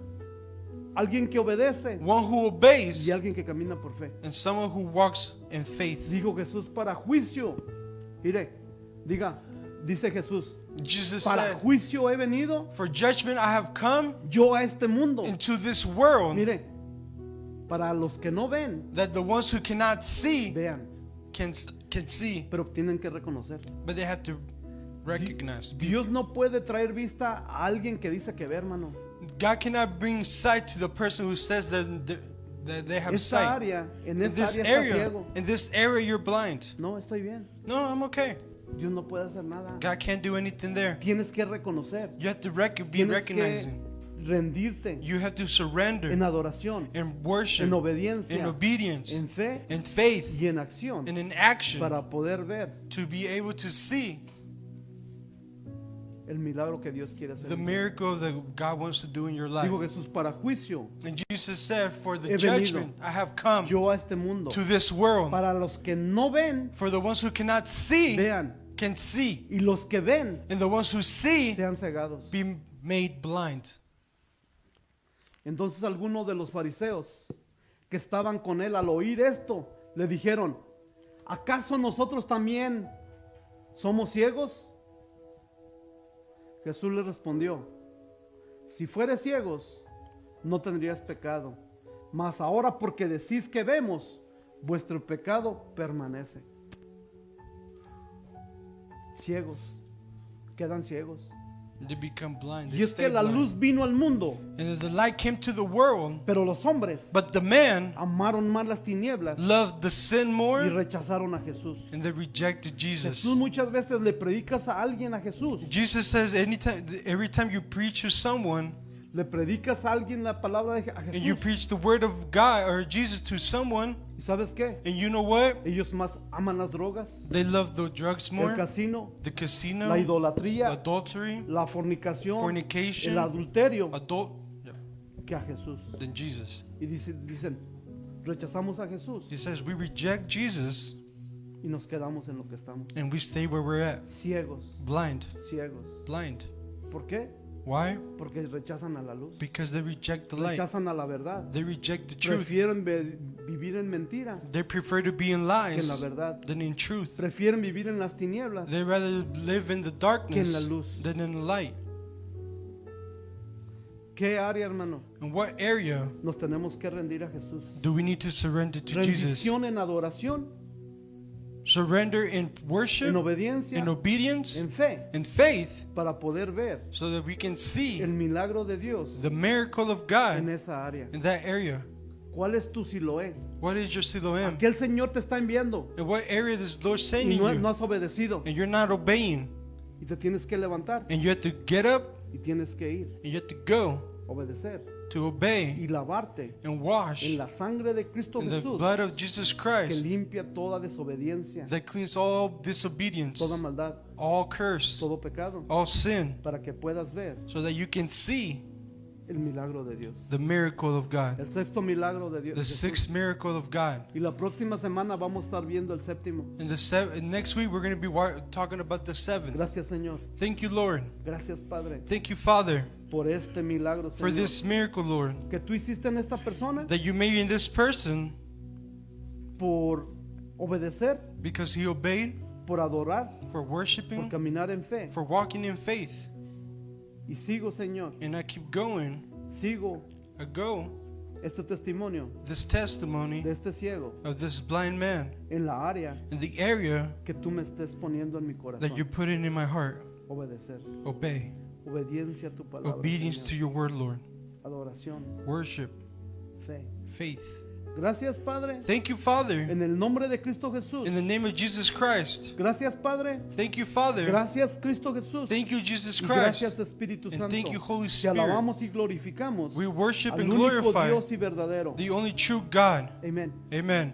alguien que obedece one who obeys, y alguien que camina por fe. and someone who walks in faith. Dijo Jesús para juicio. Mire, dice Jesús, Jesus para said, juicio he venido for judgment I have come yo a este mundo. into this world, Mire, para los que no ven, that the ones who cannot see vean, can see, pero tienen que reconocer. but they have to recognize. Dios no puede traer vista a alguien que dice que ve, hermano. God cannot bring sight to the person who says that they have Esta sight. área, en In esta this área está area, ciego. in this area, you're blind. No, estoy bien. No, I'm okay. Dios no puede hacer nada. God can't do anything there. Tienes que reconocer. You have to be Tienes que recognizing. rendirte You have to surrender en adoración, and worship, en obediencia, in obedience, en fe in faith, y en acción and in action para poder ver to be able to see el milagro que Dios quiere hacer. the miracle that God wants to do in your life. Dijo Jesús, para juicio And Jesus said, for the He venido judgment I have come yo a este mundo. to this world. Para los que no ven, For the ones who cannot see vean. can see, Y los que ven, and the ones who see sean cegados. be made blind. Entonces algunos de los fariseos que estaban con él al oír esto, le dijeron, ¿acaso nosotros también somos ciegos? Jesús le respondió, si fueres ciegos, no tendrías pecado, mas ahora porque decís que vemos, vuestro pecado permanece. Ciegos, quedan ciegos. They become blind. Y They es que stay la blind. luz vino al mundo, And the light came to the world, pero los hombres but the man amaron más las tinieblas loved the sin y more, rechazaron a Jesús. and they rejected Jesus. Jesús muchas veces le predicas a alguien a Jesús, Jesus says every time you preach to someone, le predicas a alguien la palabra a and you Jesús. preach the word of God or Jesus to someone, ¿Y sabes qué? and you know what? Ellos más aman las drogas, They love the drugs el more, casino, the casino, la idolatría, adultery, la fornicación, fornication, el adulterio yeah, que a Jesús. than Jesus. Y dicen, rechazamos a Jesús He says we reject Jesus y nos quedamos en lo que estamos. and we stay where we're at, Ciegos, blind, ciegos. blind. ¿Por qué? Why? Porque rechazan a la luz, Because they reject the light. rechazan a la verdad. They reject the truth. Prefieren vivir en mentira They prefer to be in que en lies la verdad. than in truth. Prefieren vivir en las tinieblas They rather live in the que en darkness la luz. than in the light. ¿Qué área, hermano? In what area Nos tenemos que rendir a Jesús. do we need to surrender to Jesus? Rendición en adoración, Surrender in en worship, obediencia, in obedience, en fe, in faith, para poder ver so that we can see el milagro de Dios the miracle of en God esa área. in that area. ¿Cuál es tu Siloé? What is your Siloam? Que el Señor te está enviando In what area is the Lord y sending no you? has obedecido And you're not obeying. y te tienes que levantar And you have to get up y tienes que ir, and you have to go obedecer to obey y lavarte and wash en la sangre de Cristo in the Jesús blood of Jesus que Christ limpia toda desobediencia, that cleans all disobedience, toda maldad, all curse, todo pecado, all sin, para que puedas ver so that you can see el milagro de Dios. the miracle of God, El sexto milagro de Dios. the Jesús. sixth miracle of God. Y la próxima semana vamos a estar viendo el séptimo. And next week we're going to be talking about the seventh. Gracias, Señor. Thank you, Lord. Gracias, Padre, Thank you, Father, por este milagro, for Señor, this miracle, Lord, que tú hiciste en esta persona that you made in this person por obedecer, because he obeyed, por adorar, for por worshiping, caminar en fe. for walking in faith. Y sigo, Señor, And I keep going. sigo I go este testimonio this testimony de este ciego of this blind man en la área in the area que tú me estés poniendo en mi that you're corazón. putting in my heart. Obedecer. Obey. Obediencia a tu palabra. Obedience Señor. to your word, Lord. Adoración, Worship. fe. Faith. Gracias, Padre, Thank you, Father. en el nombre de Cristo Jesús. In the name of Jesus Christ. Gracias, Padre. Thank you, Father. Gracias, Cristo Jesús. Thank you, Jesus Y Christ. gracias, Espíritu And Santo. thank you, Holy Te Spirit. alabamos y glorificamos We worship al and único glorify Dios y verdadero. the only true God. Amén. Amen.